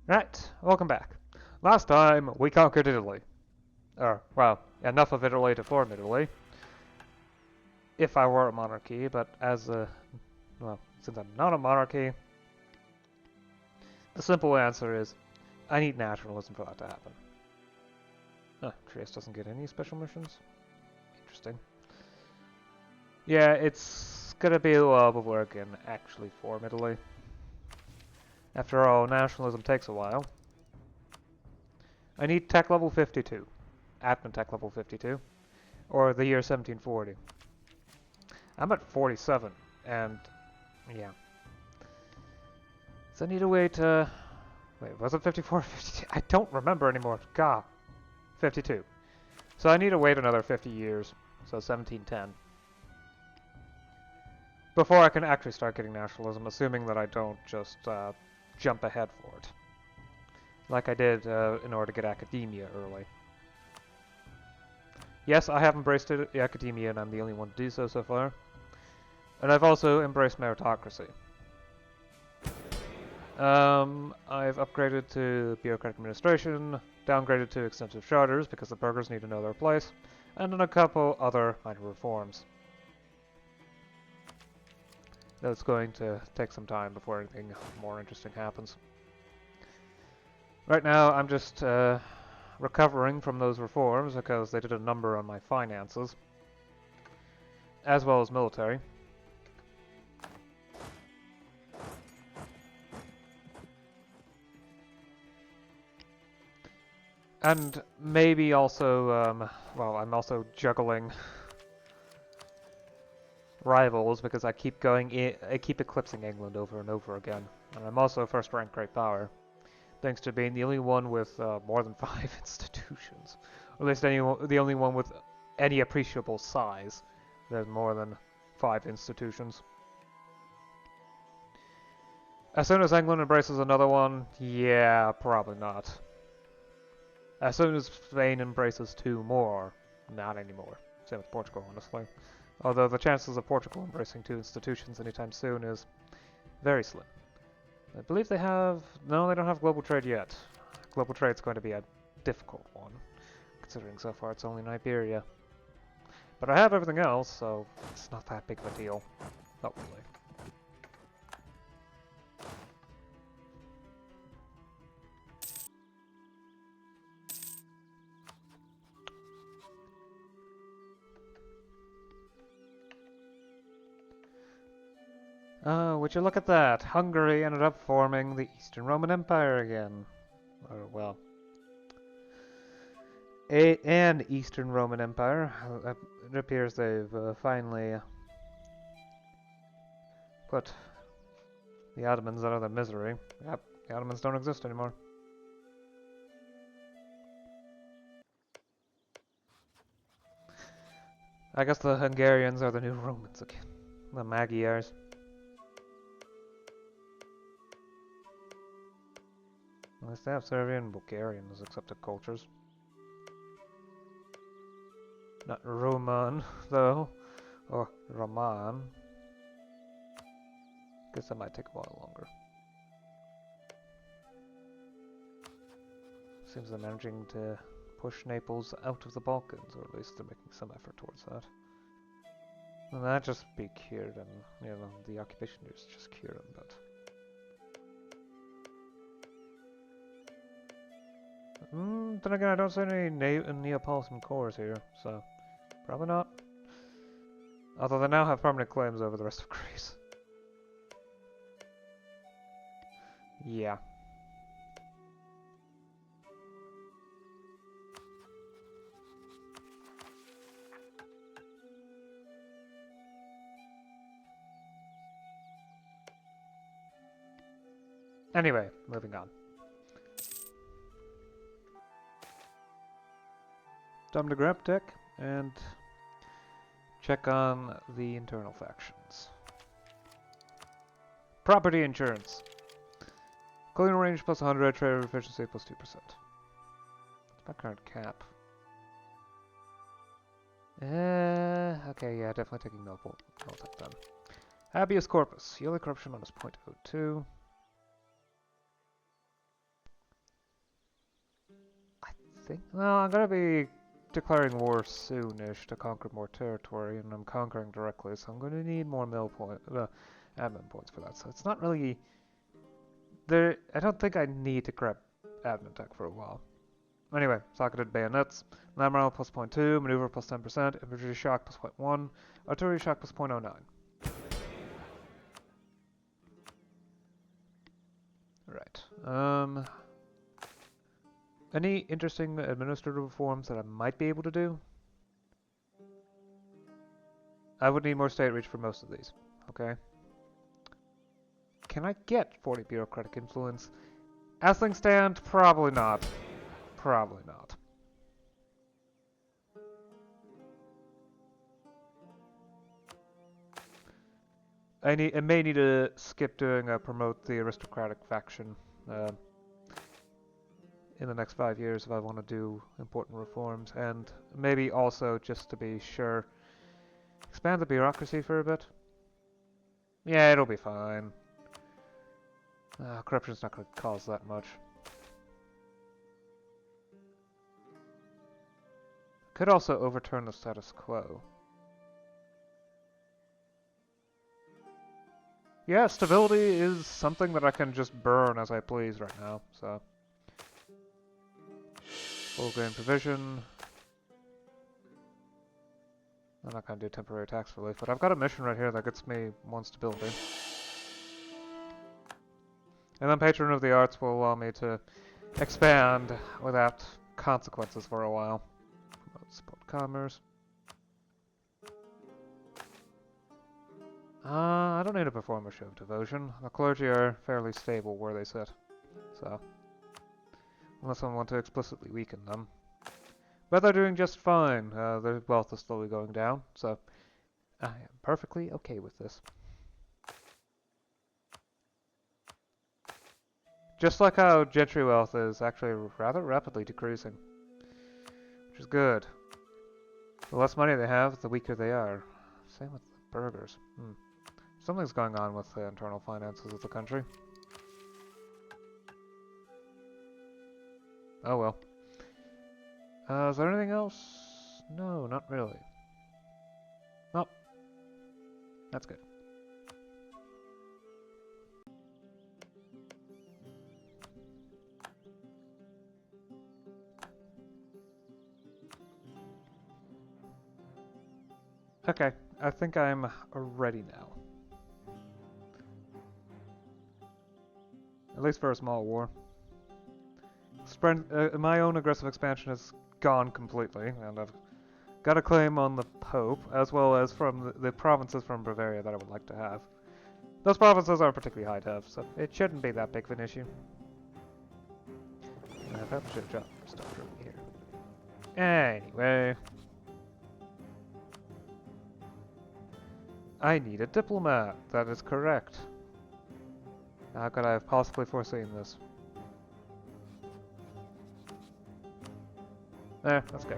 Right, welcome back. Last time we conquered Italy. Or, well, enough of Italy to form Italy. If I were a monarchy, but well, since I'm not a monarchy, the simple answer is I need nationalism for that to happen. Trieste doesn't get any special missions? Interesting. Yeah, it's gonna be a while before I can actually form Italy. After all, nationalism takes a while. I need tech level 52. Admin tech level 52. Or the year 1740. I'm at 47, and yeah. So I need to wait, wait, was it 54 or 52? I don't remember anymore. God. 52. So I need to wait another 50 years, so 1710. Before I can actually start getting nationalism, assuming that I don't just jump ahead for it. Like I did in order to get academia early. Yes, I have embraced academia, and I'm the only one to do so far. And I've also embraced meritocracy. I've upgraded to bureaucratic administration, downgraded to extensive charters because the burghers need to know their place, and then a couple other minor reforms. That's going to take some time before anything more interesting happens. Right now, I'm just recovering from those reforms because they did a number on my finances, as well as military. And maybe also, well, I'm also juggling rivals because I keep eclipsing England over and over again. And I'm also first rank great power, thanks to being the only one with more than 5 institutions. Or at least the only one with any appreciable size. There's more than 5 institutions. As soon as England embraces another one, yeah, probably not. As soon as Spain embraces 2 more, not anymore. Same with Portugal, honestly. Although the chances of Portugal embracing 2 institutions anytime soon is very slim. I believe they have... No, they don't have global trade yet. Global trade's going to be a difficult one, considering so far it's only in Iberia. But I have everything else, so it's not that big of a deal. Hopefully. Oh, would you look at that? Hungary ended up forming the Eastern Roman Empire again. Or, well, an Eastern Roman Empire. It appears they've finally put the Ottomans out of their misery. Yep, the Ottomans don't exist anymore. I guess the Hungarians are the new Romans again. The Magyars. At least they have Serbian and Bulgarian as accepted cultures. Not Roman, though. Or Roman. Guess that might take a while longer. Seems they're managing to push Naples out of the Balkans, or at least they're making some effort towards that. And that just be cured, and you know, the occupationists just cure them, but... then again, I don't see any Neapolitan cores here, so probably not. Although they now have permanent claims over the rest of Greece. Yeah. Anyway, moving on. Time to grab tech and check on the internal factions. Property insurance. Clean range plus 100, trade efficiency plus 2%. That's my current cap. Okay, yeah, definitely taking Meltec then. Habeas corpus. Yearly corruption minus 0.02. I think, well, I'm gonna be declaring war soonish to conquer more territory, and I'm conquering directly, so I'm gonna need more admin points for that. So it's not really there. I don't think I need to grab admin tech for a while. Anyway, socketed bayonets, land morale plus 0.2, maneuver plus 10%, infantry shock plus 0.1, artillery shock plus 0.09. Right. Any interesting administrative reforms that I might be able to do? I would need more state reach for most of these. Okay. Can I get 40 bureaucratic influence? As things stand, probably not. Probably not. I may need to skip doing promote the aristocratic faction in the next 5 years if I want to do important reforms, and maybe also, just to be sure, expand the bureaucracy for a bit. Yeah, it'll be fine. Corruption's not going to cause that much. Could also overturn the status quo. Yeah, stability is something that I can just burn as I please right now, so. Full grain provision. I'm not going to do temporary tax relief, but I've got a mission right here that gets me one stability. And then Patron of the Arts will allow me to expand without consequences for a while. Support commerce. I don't need to perform a show of devotion. The clergy are fairly stable where they sit, so unless I want to explicitly weaken them. But they're doing just fine. Their wealth is slowly going down, so I am perfectly okay with this. Just like how gentry wealth is actually rather rapidly decreasing, which is good. The less money they have, the weaker they are. Same with the burghers. Something's going on with the internal finances of the country. Oh well. Is there anything else? No, not really. Well, that's good. Okay, I think I'm ready now. At least for a small war. My own aggressive expansion has gone completely, and I've got a claim on the Pope, as well as from the provinces from Bavaria that I would like to have. Those provinces aren't particularly high to have, so it shouldn't be that big of an issue. I probably should have dropped stuff over here. Anyway. I need a diplomat. That is correct. How could I have possibly foreseen this? There, let's go.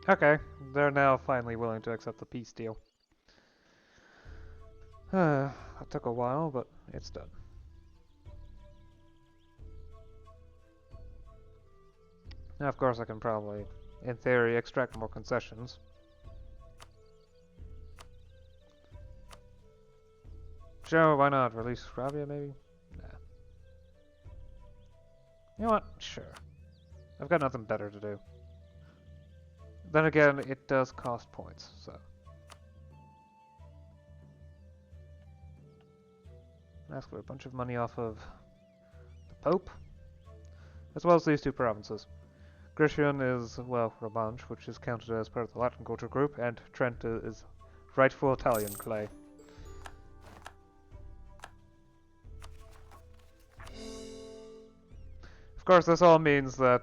Okay, they're now finally willing to accept the peace deal. That took a while, but it's done. Now, of course, I can probably, in theory, extract more concessions. Sure, why not? Release Rabia, maybe? Nah. You know what? Sure. I've got nothing better to do. Then again, it does cost points, so. Ask for a bunch of money off of the Pope, as well as these two provinces. Grecian is, well, Romansh, which is counted as part of the Latin culture group, and Trent is rightful Italian clay. Of course, this all means that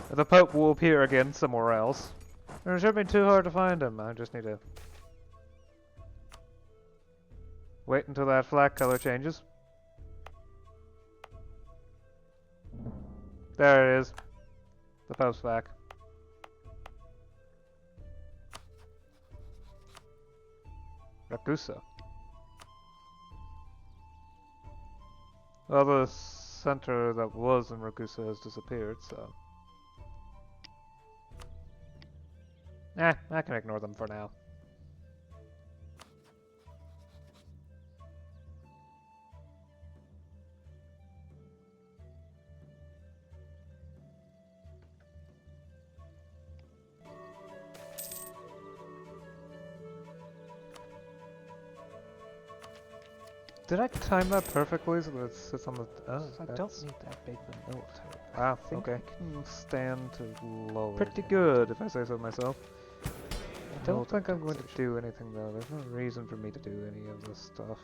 the Pope will appear again somewhere else. It shouldn't be too hard to find him. I just need to wait until that flag color changes. There it is. The Pope's back. Ragusa. Well, the center that was in Ragusa has disappeared, so. I can ignore them for now. Did I time that perfectly so that it sits on the... Oh, I don't need that big of a military. Ah, I think okay. I can stand to lower. Pretty good, if I say so myself. I don't think I'm going to do anything though. There's no reason for me to do any of this stuff.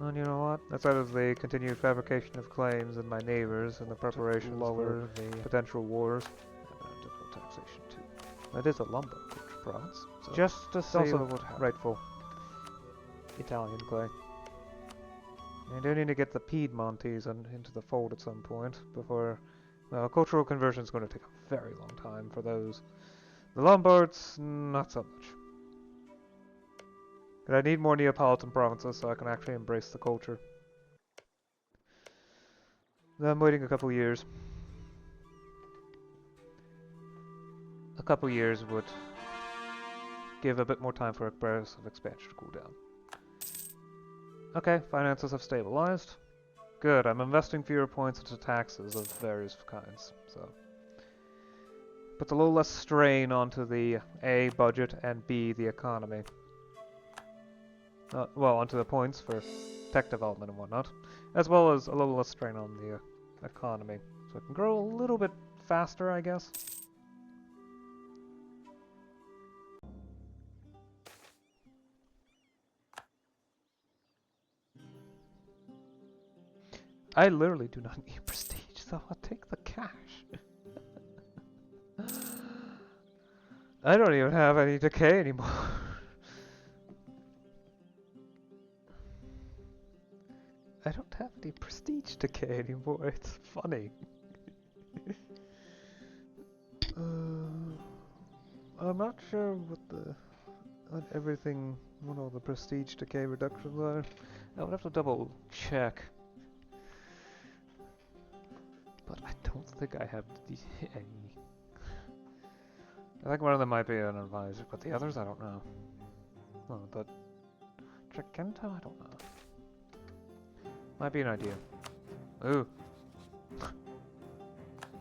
And you know what? Outside of the continued fabrication of claims and my neighbours and the preparations for the potential wars. different taxation too. That is a lumber province. So Just to see also the what happened. rightful Italian clay. I do need to get the Piedmontese into the fold at some point before... Well, cultural conversion is going to take a very long time for those. The Lombards, not so much. But I need more Neapolitan provinces so I can actually embrace the culture. I'm waiting a couple years. A couple years would give a bit more time for aggressive expansion to cool down. Okay, finances have stabilized. Good, I'm investing fewer points into taxes of various kinds, so. Puts a little less strain onto the A, budget, and B, the economy. Well, onto the points for tech development and whatnot, as well as a little less strain on the economy. So it can grow a little bit faster, I guess. I literally do not need prestige, so I'll take the cash. I don't even have any decay anymore. I don't have any prestige decay anymore, it's funny. I'm not sure what all the prestige decay reductions are. I would have to double check. But I don't think I have any. I think one of them might be an advisor, but the others I don't know. Oh, but Tricento, I don't know. Might be an idea. Ooh.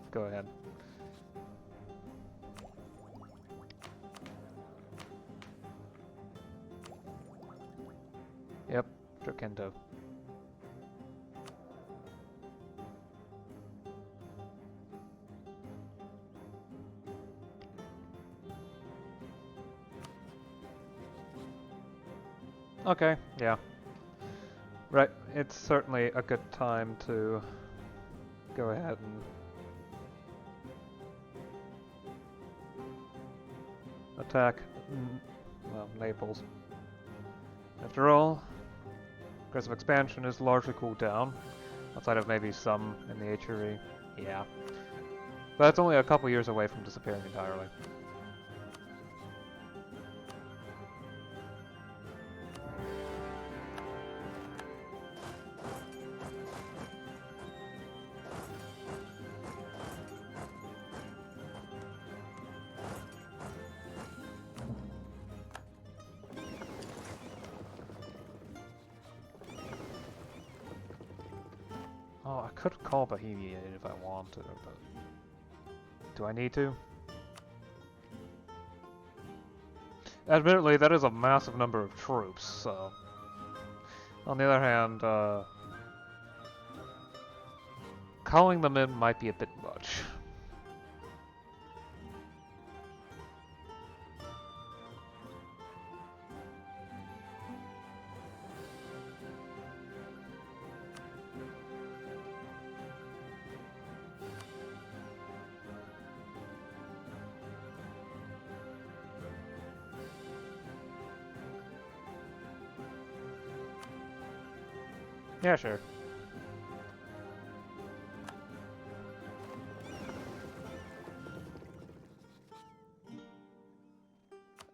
Go ahead. Yep, Tricento. Okay, yeah. Right, it's certainly a good time to go ahead and attack, well, Naples. After all, aggressive expansion is largely cooled down, outside of maybe some in the HRE. Yeah. But it's only a couple years away from disappearing entirely. Oh, I could call Bohemia if I wanted, but do I need to? Admittedly, that is a massive number of troops, so... On the other hand, calling them in might be a bit much. Yeah, sure.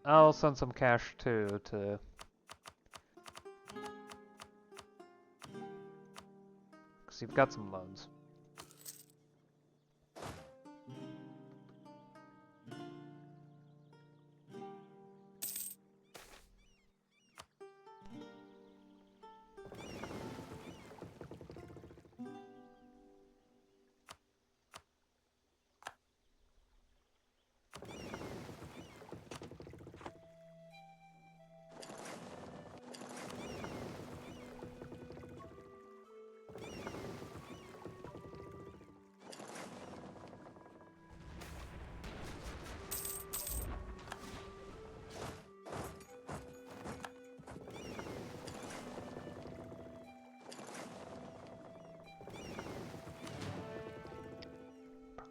I'll send some cash too to... Because you've got some loans.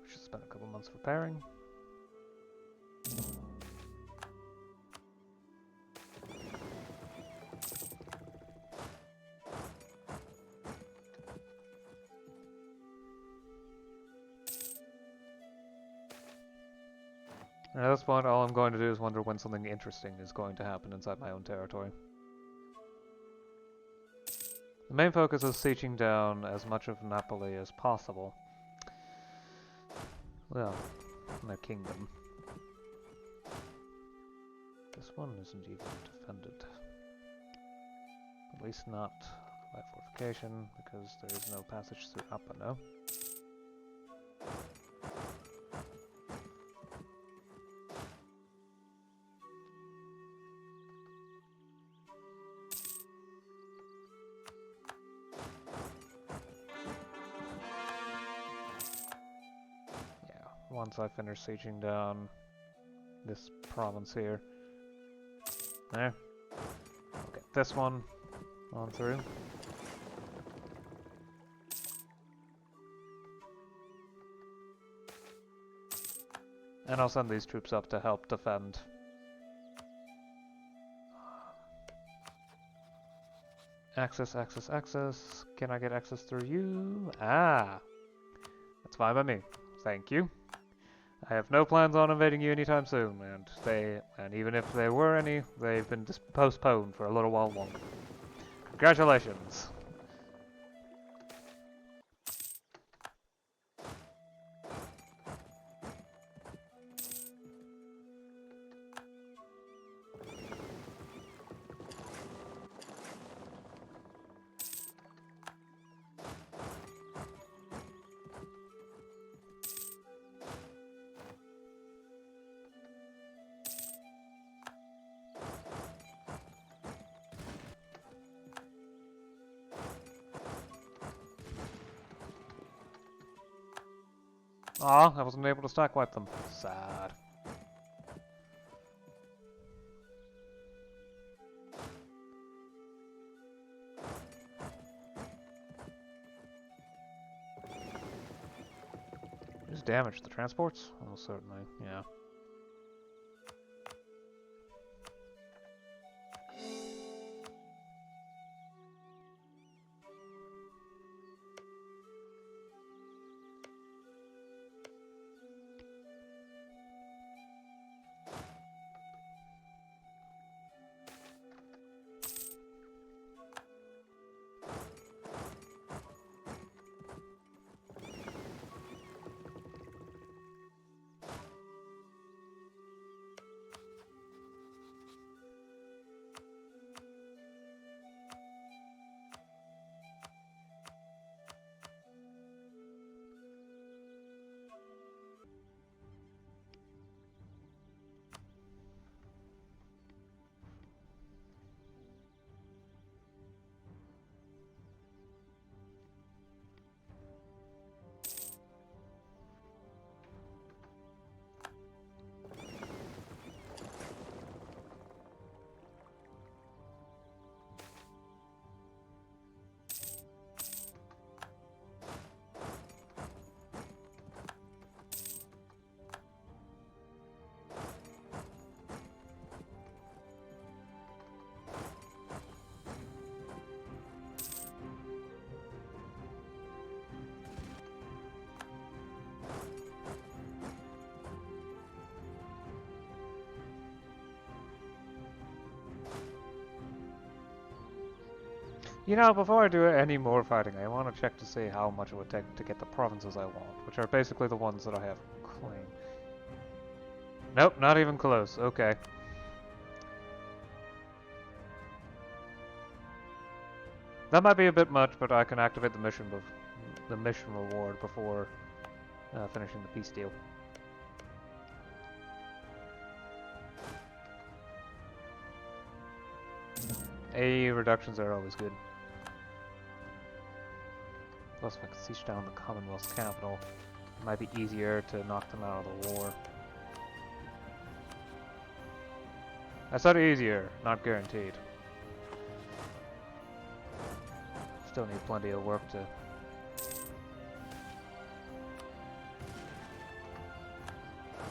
Should spend a couple months repairing. And at this point, all I'm going to do is wonder when something interesting is going to happen inside my own territory. The main focus is sieging down as much of Napoli as possible. Well, their kingdom. This one isn't even defended. At least not by fortification, because there is no passage through Appano. Once I finish sieging down this province here. There. I'll get this one on through. And I'll send these troops up to help defend. Access, access, access. Can I get access through you? Ah! That's fine by me. Thank you. I have no plans on invading you anytime soon, and even if there were any, they've been postponed for a little while longer. Congratulations! Aw, I wasn't able to stack wipe them. Sad. Just damage the transports? Almost certainly, yeah. You know, before I do any more fighting, I want to check to see how much it would take to get the provinces I want, which are basically the ones that I have claimed. Nope, not even close. Okay. That might be a bit much, but I can activate the mission reward before finishing the peace deal. A reductions are always good. Plus, if I can siege down the Commonwealth's capital, it might be easier to knock them out of the war. I said easier, not guaranteed. Still need plenty of work to...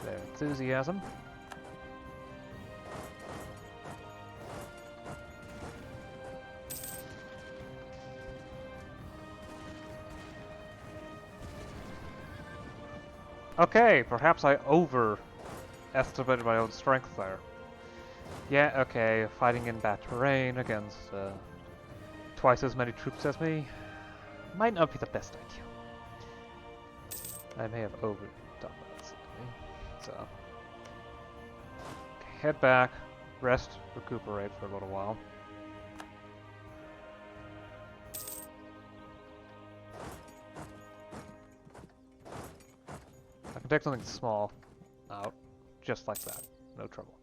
Their enthusiasm. Okay, perhaps I overestimated my own strength there. Yeah, okay, fighting in bad terrain against twice as many troops as me might not be the best idea. I may have overdone that slightly. So, okay, head back, rest, recuperate for a little while. I can take something small out, just like that, no trouble.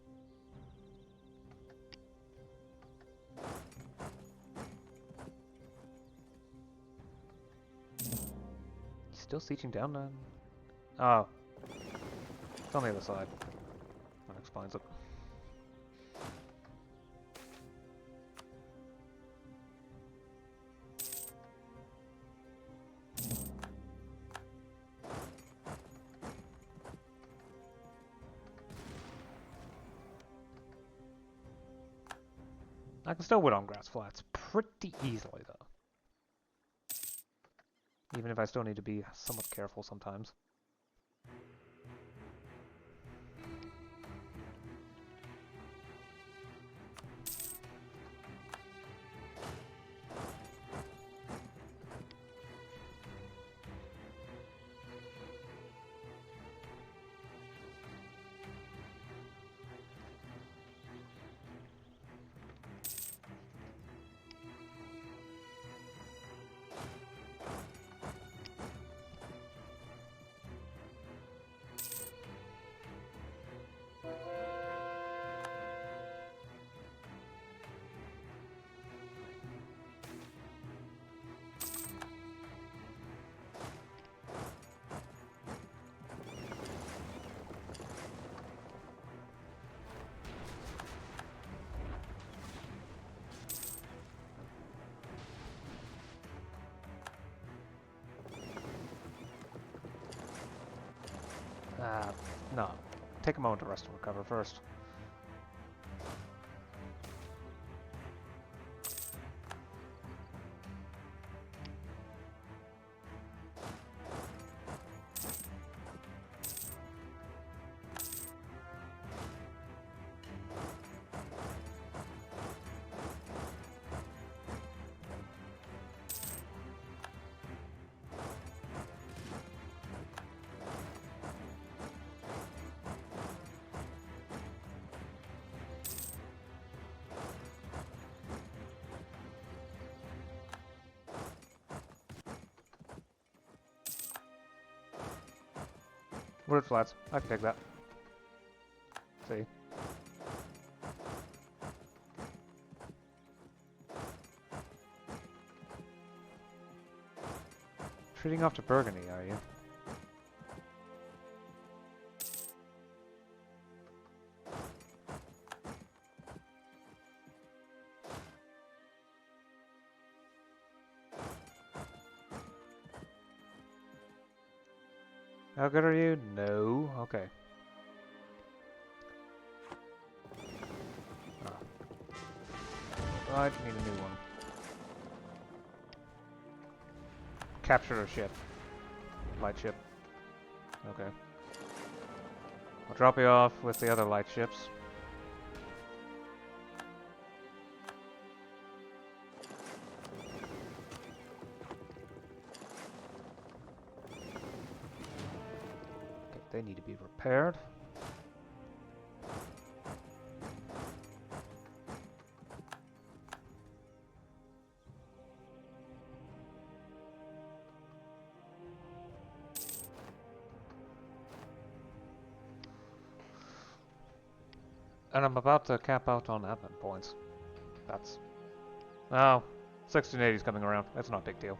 Still sieging down then? Oh. It's on the other side. That explains it. I can still win on grass flats pretty easily though. Even if I still need to be somewhat careful sometimes. No. Take a moment to rest and recover first. Wooded flats. I can take that. See. Treating off to Burgundy, are you? How good are you? No. Okay. I need a new one. Capture a ship. Light ship. Okay. I'll drop you off with the other light ships. they need to be repaired. And I'm about to cap out on admin points. That's... Oh, 1680 is coming around. That's not a big deal.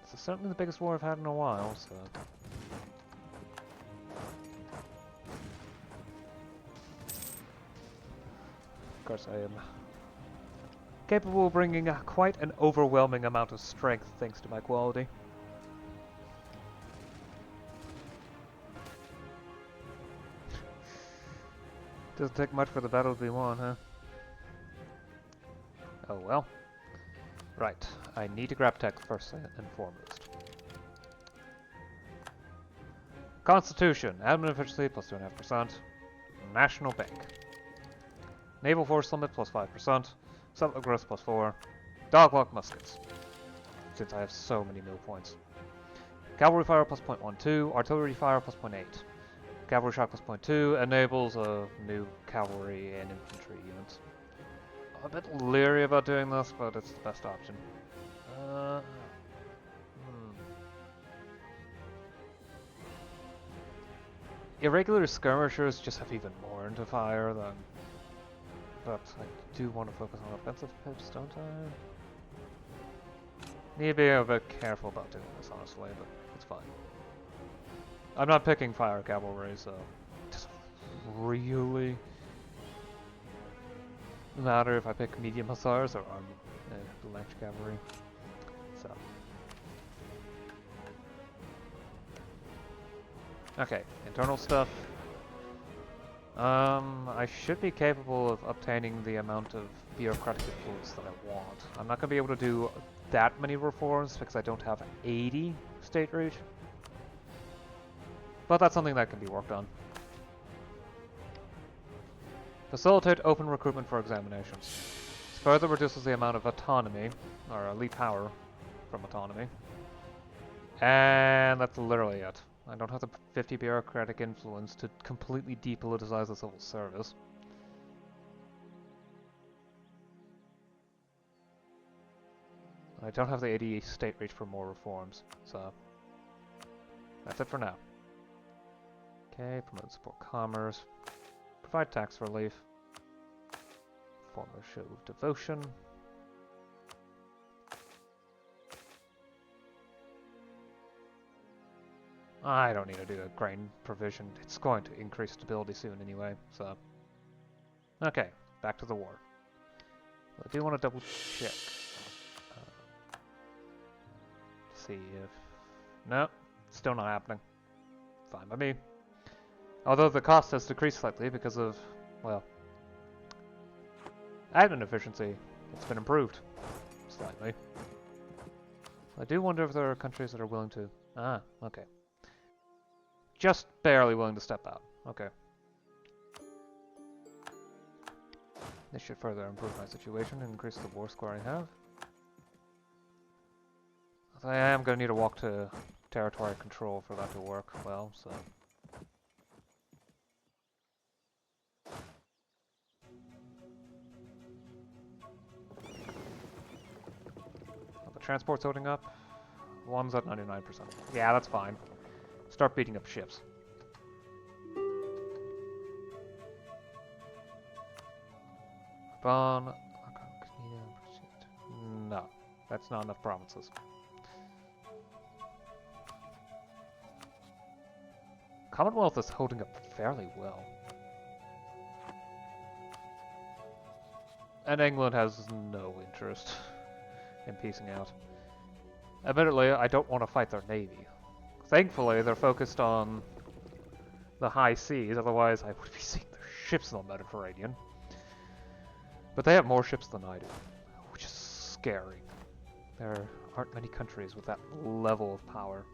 This is certainly the biggest war I've had in a while, so... Of course I am capable of bringing quite an overwhelming amount of strength thanks to my quality. Doesn't take much for the battle to be won, huh? Oh well. Right, I need to grab tech first and foremost. Constitution, admin efficiency plus 2.5%. National Bank. Naval force limit plus 5%. Settler growth plus 4. Doglock muskets. Since I have so many mill points. Cavalry fire plus 0.12. Artillery fire plus 0.8. Cavalry shock plus 0.2 enables new cavalry and infantry units. I'm a bit leery about doing this, but it's the best option. Irregular skirmishers just have even more into fire than... But I do want to focus on offensive pips, don't I? Need to be a bit careful about doing this, honestly, but it's fine. I'm not picking fire cavalry, so it doesn't really matter if I pick medium hussars or light cavalry. So. Okay, internal stuff. I should be capable of obtaining the amount of bureaucratic influence that I want. I'm not going to be able to do that many reforms because I don't have 80 state reach. But that's something that can be worked on. Facilitate open recruitment for examinations. This further reduces the amount of autonomy, or elite power from autonomy. And that's literally it. I don't have the 50 bureaucratic influence to completely depoliticize the civil service. I don't have the 80 state reach for more reforms, so that's it for now. Okay, promote support commerce, provide tax relief, form a show of devotion. I don't need to do a grain provision. It's going to increase stability soon anyway, so... Okay, back to the war. I do want to double check. See if... No, still not happening. Fine by me. Although the cost has decreased slightly because of, well... admin efficiency. It's been improved. Slightly. I do wonder if there are countries that are willing to... Ah, okay. Just barely willing to step out. Okay. This should further improve my situation and increase the war score I have. I am going to need to walk to territory control for that to work well, so... Oh, the transport's loading up. One's at 99%. Yeah, that's fine. Start beating up ships. Bon. No, that's not enough provinces. Commonwealth is holding up fairly well. And England has no interest in piecing out. Admittedly, I don't want to fight their navy. Thankfully, they're focused on the high seas, otherwise I would be seeing their ships in the Mediterranean. But they have more ships than I do, which is scary. There aren't many countries with that level of power.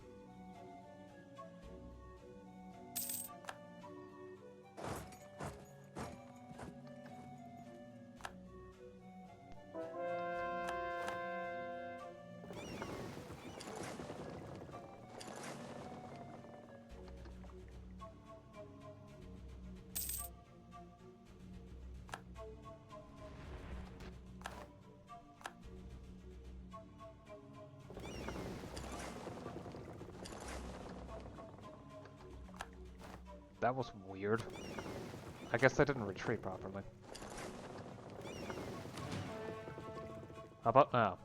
That was weird. I guess I didn't retreat properly. How about now?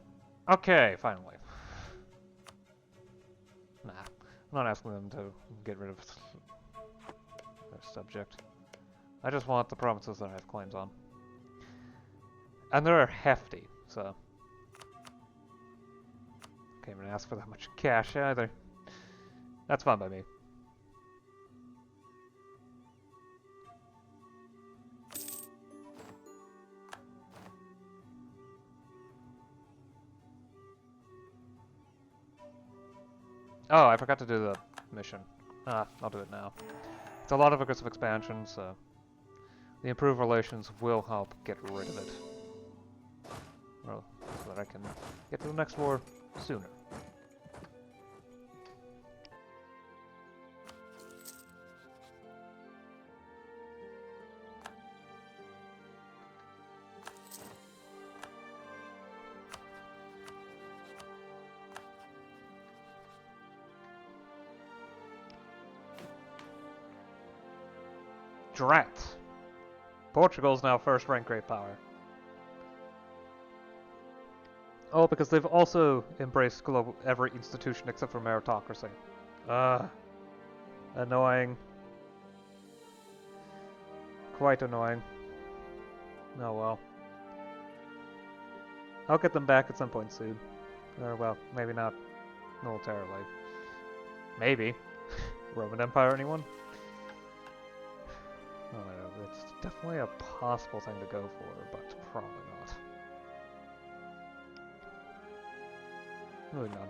Okay, finally. Nah, I'm not asking them to get rid of their subject. I just want the provinces that I have claims on. And they're hefty, so... Can't even ask for that much cash either. That's fine by me. Oh, I forgot to do the mission. I'll do it now. It's a lot of aggressive expansion, so the improved relations will help get rid of it. Well, so that I can get to the next war sooner. Drat! Portugal's now first-rank great power. Oh, because they've also embraced global every institution except for meritocracy. Annoying. Quite annoying. Oh well. I'll get them back at some point soon. Or well, maybe not militarily. Maybe. Roman Empire, anyone? Oh, it's definitely a possible thing to go for, but probably not. Moving on.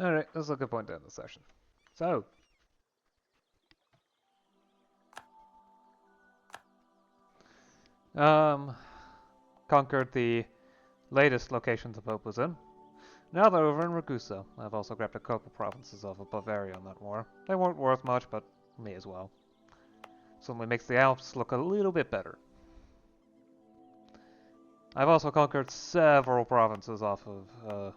Alright, this is a good point to end the session. So, conquered the latest locations the Pope was in. Now they're over in Ragusa. I've also grabbed a couple provinces of Bavaria on that war. They weren't worth much, but me as well. Certainly makes the Alps look a little bit better. I've also conquered several provinces off of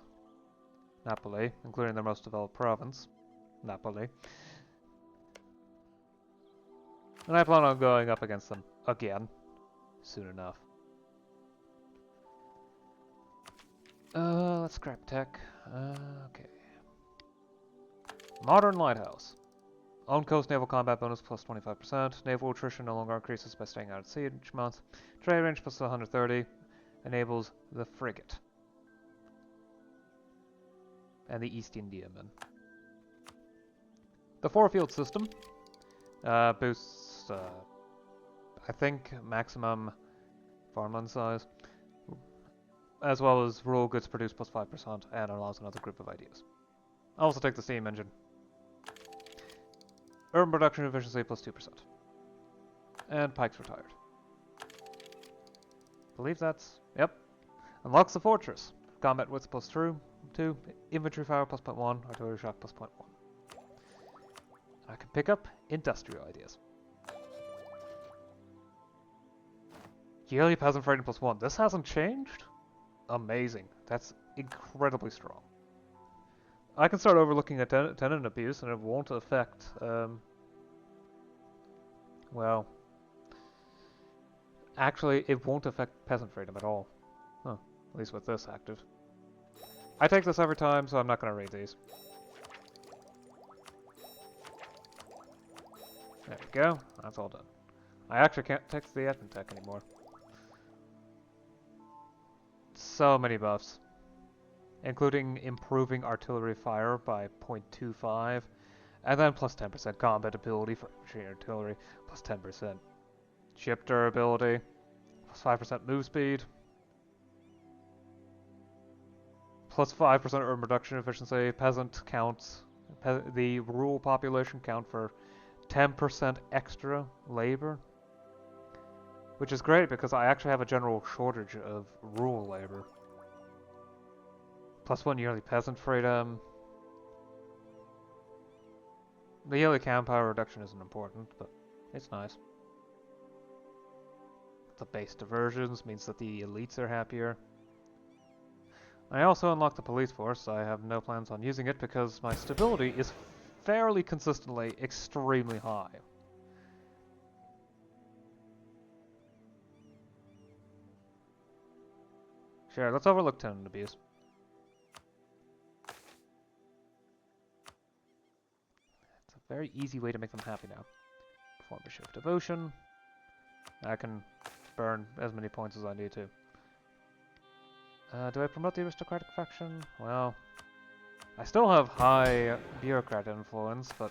Napoli, including their most developed province, Napoli. And I plan on going up against them again, soon enough. Let's scrap tech. Okay. Modern Lighthouse. On-coast naval combat bonus plus 25%. Naval attrition no longer increases by staying out at sea each month. Trade range plus 130. Enables the frigate. And the East Indiaman. The four-field system boosts, I think, maximum farmland size, as well as rural goods produced plus 5%, and allows another group of ideas. I'll also take the steam engine. Urban production efficiency plus 2%. And Pike's retired. Believe that's... Yep. Unlocks the fortress. Combat width plus 2, infantry fire plus 0.1, artillery shock plus 0.1. I can pick up industrial ideas. Yearly peasant rating plus 1. This hasn't changed? Amazing. That's incredibly strong. I can start overlooking a tenant abuse and it won't affect, well... Actually, it won't affect peasant freedom at all. Huh. At least with this active. I take this every time, so I'm not going to raid these. There we go. That's all done. I actually can't text the admin tech anymore. So many buffs. Including improving artillery fire by 0.25, And then plus 10% combat ability for infantry and artillery, plus 10% ship durability, plus 5% move speed, plus 5% urban production efficiency, peasant counts, the rural population count for 10% extra labor, which is great because I actually have a general shortage of rural labor. Plus 1 yearly peasant freedom. The yearly camp power reduction isn't important, but it's nice. The base diversions means that the elites are happier. I also unlocked the police force. I have no plans on using it because my stability is fairly consistently extremely high. Sure, let's overlook tenant abuse. It's a very easy way to make them happy now. Perform a show of devotion. I can burn as many points as I need to. Do I promote the aristocratic faction? Well, I still have high bureaucrat influence, but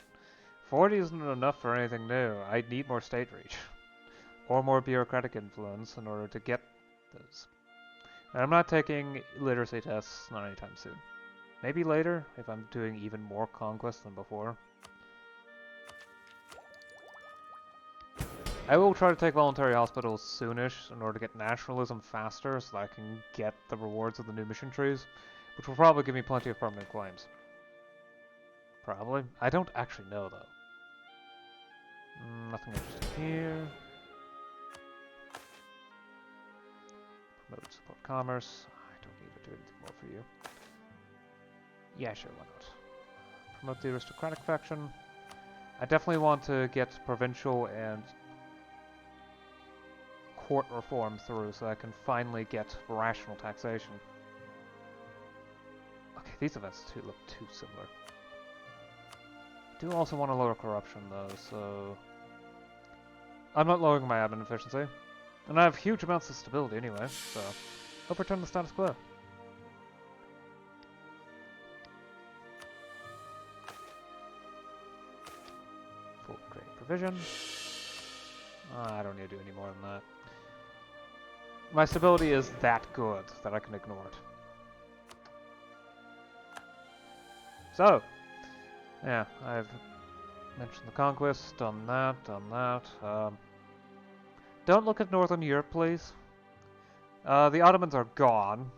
40 isn't enough for anything new. I need more state reach. Or more bureaucratic influence in order to get those. And I'm not taking literacy tests, not anytime soon. Maybe later, if I'm doing even more conquest than before. I will try to take voluntary hospitals soonish in order to get nationalism faster so that I can get the rewards of the new mission trees, which will probably give me plenty of permanent claims. Probably. I don't actually know, though. Nothing interesting here. Promote support commerce. I don't need to do anything more for you. Yeah, sure, why not? Promote the aristocratic faction. I definitely want to get provincial and court reform through so I can finally get rational taxation. Okay, these events look too similar. I do also want to lower corruption though, so I'm not lowering my admin efficiency. And I have huge amounts of stability anyway, so overturn the status quo. Full trade provision. I don't need to do any more than that. My stability is that good that I can ignore it. So, yeah, I've mentioned the conquest, done that. Don't look at Northern Europe, please. The Ottomans are gone,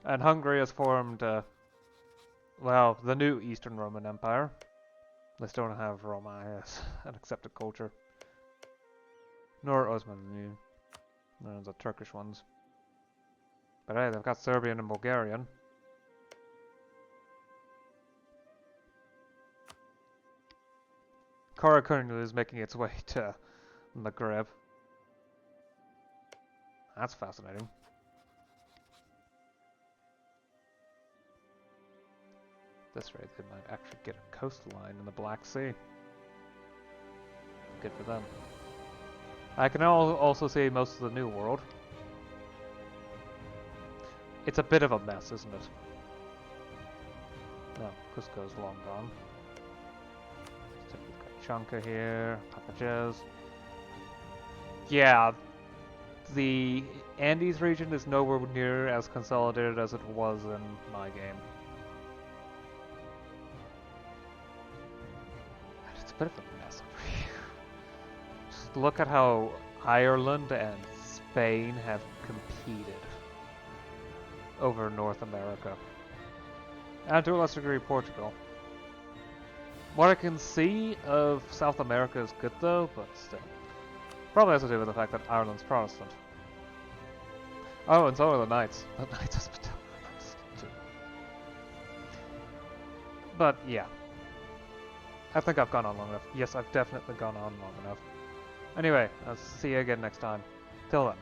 and Hungary has formed, well, the new Eastern Roman Empire. They still don't have Roma as an accepted culture. Nor Osmanli. Those are Turkish ones. But hey, they've got Serbian and Bulgarian. Karakunu is making its way to Maghreb. That's fascinating. This rate, they might actually get a coastline in the Black Sea. Good for them. I can also see most of the New World. It's a bit of a mess, isn't it? No, Cusco's long gone. So we've got Chanka here, Papajez. Yeah, the Andes region is nowhere near as consolidated as it was in my game. And it's a bit of a mess over here. Just look at how Ireland and Spain have competed over North America. And to a lesser degree, Portugal. What I can see of South America is good though, but still. Probably has to do with the fact that Ireland's Protestant. Oh, and so are the Knights. The Knights Hospital are Protestant too. But yeah. I think I've gone on long enough. Yes, I've definitely gone on long enough. Anyway, I'll see you again next time. Till then.